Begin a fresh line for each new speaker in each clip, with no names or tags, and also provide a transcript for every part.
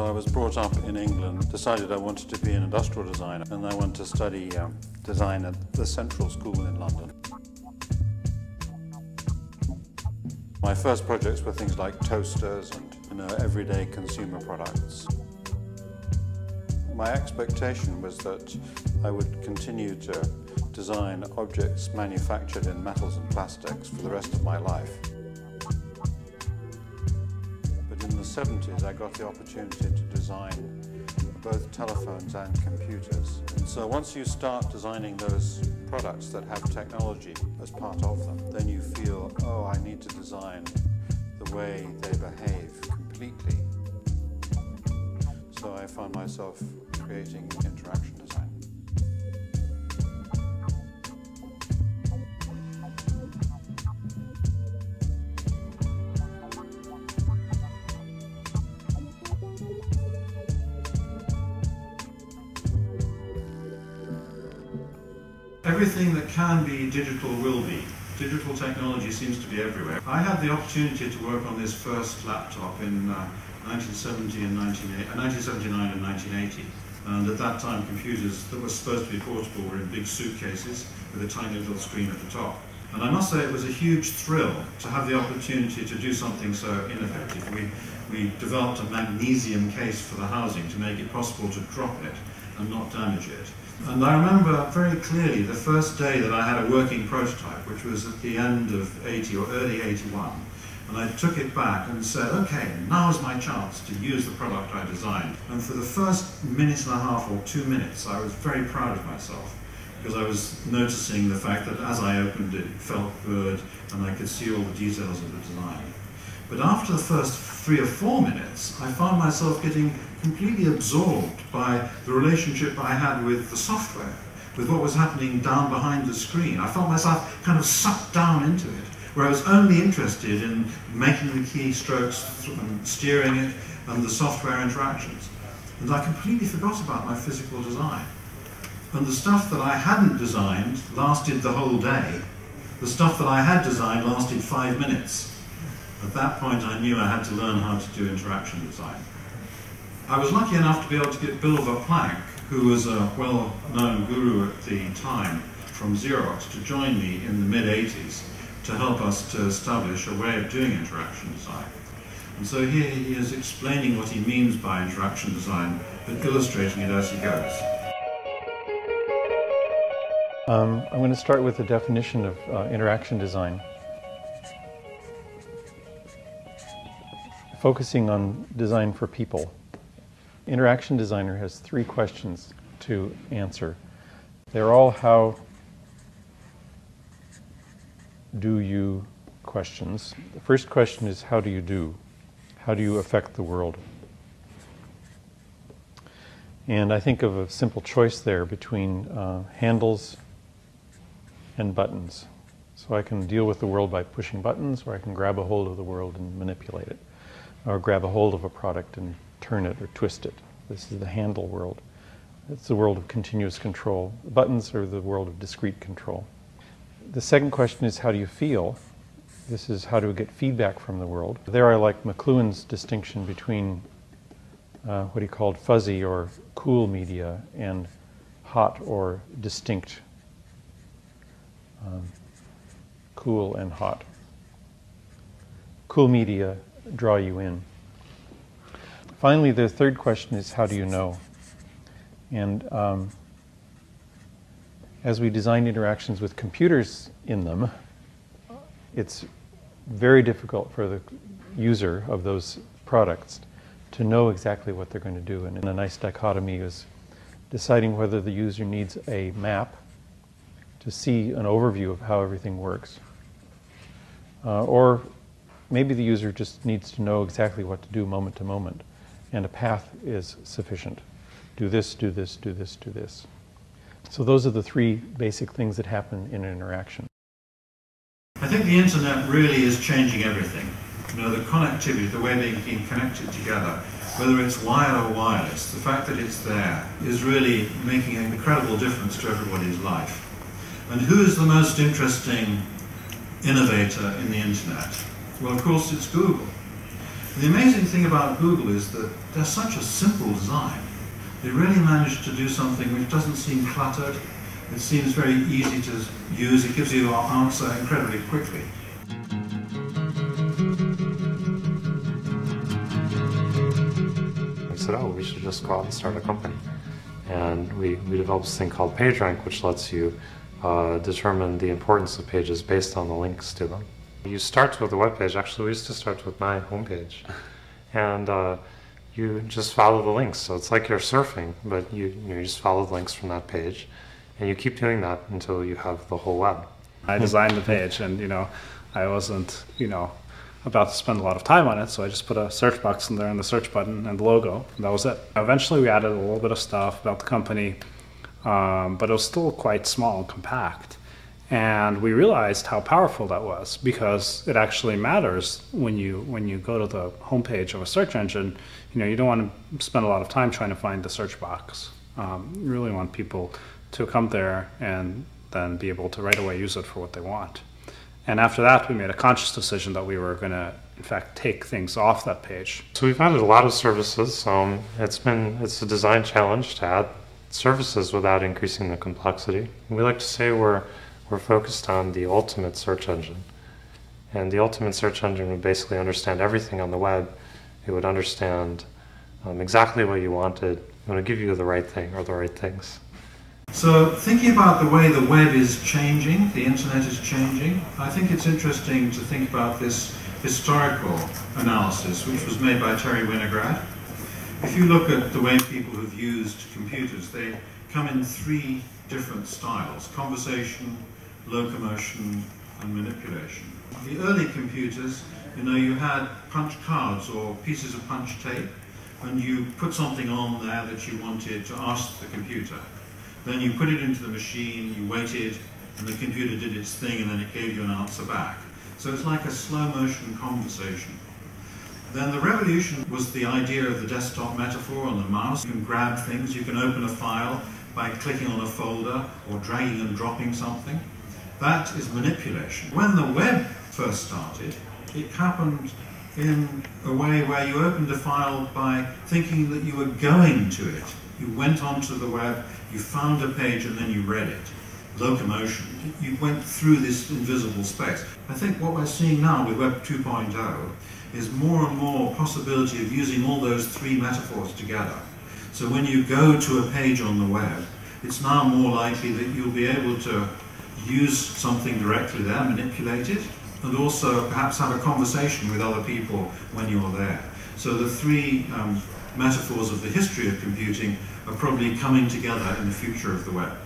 So I was brought up in England, decided I wanted to be an industrial designer, and I went to study design at the Central School in London. My first projects were things like toasters and everyday consumer products. My expectation was that I would continue to design objects manufactured in metals and plastics for the rest of my life. But in the 70s, I got the opportunity to design both telephones and computers. And so once you start designing those products that have technology as part of them, then you feel, oh, I need to design the way they behave completely. So I found myself creating interaction design.
Everything that can be digital will be. Digital technology seems to be everywhere. I had the opportunity to work on this first laptop in 1979 and 1980. And at that time, computers that were supposed to be portable were in big suitcases with a tiny little screen at the top. And I must say it was a huge thrill to have the opportunity to do something so innovative. We developed a magnesium case for the housing to make it possible to drop it and not damage it. And I remember very clearly the first day that I had a working prototype, which was at the end of 80 or early 81. And I took it back and said, okay, now's my chance to use the product I designed. And for the first minute and a half or 2 minutes, I was very proud of myself, because I was noticing the fact that as I opened it, it felt good, and I could see all the details of the design. But after the first 3 or 4 minutes, I found myself getting completely absorbed by the relationship I had with the software, with what was happening down behind the screen. I felt myself kind of sucked down into it, where I was only interested in making the keystrokes and steering it and the software interactions. And I completely forgot about my physical design. And the stuff that I hadn't designed lasted the whole day. The stuff that I had designed lasted 5 minutes. At that point, I knew I had to learn how to do interaction design. I was lucky enough to be able to get Bill Planck, who was a well-known guru at the time from Xerox, to join me in the mid-80s to help us to establish a way of doing interaction design. And so here he is explaining what he means by interaction design, but illustrating it as he goes.
I'm going to start with the definition of interaction design. Focusing on design for people. Interaction designer has 3 questions to answer. They're all how do you questions. The first question is how do you do? How do you affect the world? And I think of a simple choice there between handles and buttons. So I can deal with the world by pushing buttons, or I can grab a hold of the world and manipulate it, or grab a hold of a product and turn it or twist it. This is the handle world. It's the world of continuous control. The buttons are the world of discrete control. The second question is how do you feel? This is how to get feedback from the world. There I like McLuhan's distinction between what he called fuzzy or cool media and hot or distinct. Cool and hot. Cool media draw you in. Finally, the third question is how do you know? And as we design interactions with computers in them, it's very difficult for the user of those products to know exactly what they're going to do. And a nice dichotomy is deciding whether the user needs a map to see an overview of how everything works, or maybe the user just needs to know exactly what to do moment to moment, and a path is sufficient. Do this, do this, do this, do this. So those are the 3 basic things that happen in an interaction.
I think the internet really is changing everything. You know, the connectivity, the way they've been connected together, whether it's wired or wireless, the fact that it's there is really making an incredible difference to everybody's life. And who is the most interesting innovator in the internet? Well, of course, it's Google. The amazing thing about Google is that they're such a simple design. They really managed to do something which doesn't seem cluttered. It seems very easy to use. It gives you your answer incredibly quickly.
We said, oh, we should just go out and start a company. And we developed this thing called PageRank, which lets you determine the importance of pages based on the links to them. You start with a web page. Actually, we used to start with my homepage. And you just follow the links. So it's like you're surfing, but you just follow the links from that page. And you keep doing that until you have the whole web.
I designed the page, and I wasn't about to spend a lot of time on it, so I just put a search box in there and the search button and the logo, and that was it. Eventually we added a little bit of stuff about the company, but it was still quite small and compact. And we realized how powerful that was, because it actually matters when you go to the homepage of a search engine. You don't want to spend a lot of time trying to find the search box. You really want people to come there and then be able to right away use it for what they want. And after that, we made a conscious decision that we were going to, in fact, take things off that page.
So we've added a lot of services. It's a design challenge to add services without increasing the complexity. We like to say we're focused on the ultimate search engine. And the ultimate search engine would basically understand everything on the web. It would understand exactly what you wanted. It would give you the right thing or the right things.
So thinking about the way the web is changing, the internet is changing, I think it's interesting to think about this historical analysis which was made by Terry Winograd. If you look at the way people have used computers, they come in three different styles: conversation, locomotion, and manipulation. The early computers, you had punch cards or pieces of punch tape, and you put something on there that you wanted to ask the computer. Then you put it into the machine, you waited, and the computer did its thing, and then it gave you an answer back. So it's like a slow-motion conversation. Then the revolution was the idea of the desktop metaphor on the mouse. You can grab things, you can open a file by clicking on a folder or dragging and dropping something. That is manipulation. When the web first started, it happened in a way where you opened a file by thinking that you were going to it. You went onto the web, you found a page, and then you read it. Locomotion. You went through this invisible space. I think what we're seeing now with Web 2.0 is more and more possibility of using all those three metaphors together. So when you go to a page on the web, it's now more likely that you'll be able to use something directly there, manipulate it, and also perhaps have a conversation with other people when you're there. So the three metaphors of the history of computing are probably coming together in the future of the web.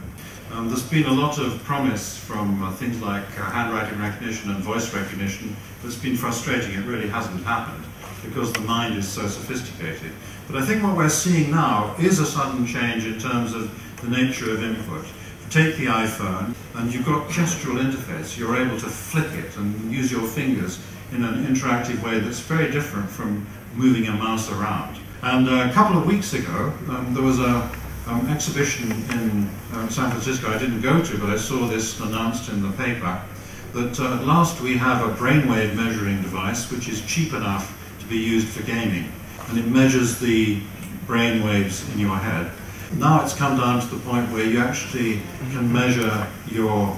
There's been a lot of promise from things like handwriting recognition and voice recognition that's been frustrating. It really hasn't happened because the mind is so sophisticated. But I think what we're seeing now is a sudden change in terms of the nature of input. Take the iPhone and you've got gestural interface. You're able to flick it and use your fingers in an interactive way that's very different from moving a mouse around. And a couple of weeks ago, there was an exhibition in San Francisco I didn't go to, but I saw this announced in the paper, that at last we have a brainwave measuring device which is cheap enough to be used for gaming. And it measures the brain waves in your head. Now it's come down to the point where you actually can measure your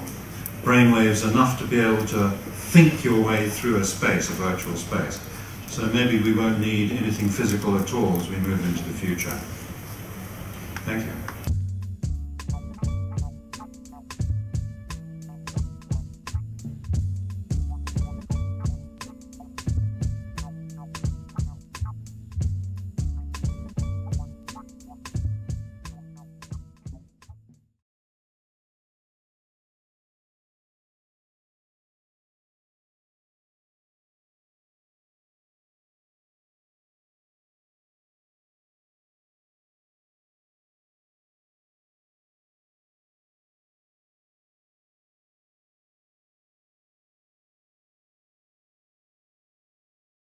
brain waves enough to be able to think your way through a space, a virtual space. So maybe we won't need anything physical at all as we move into the future. Thank you.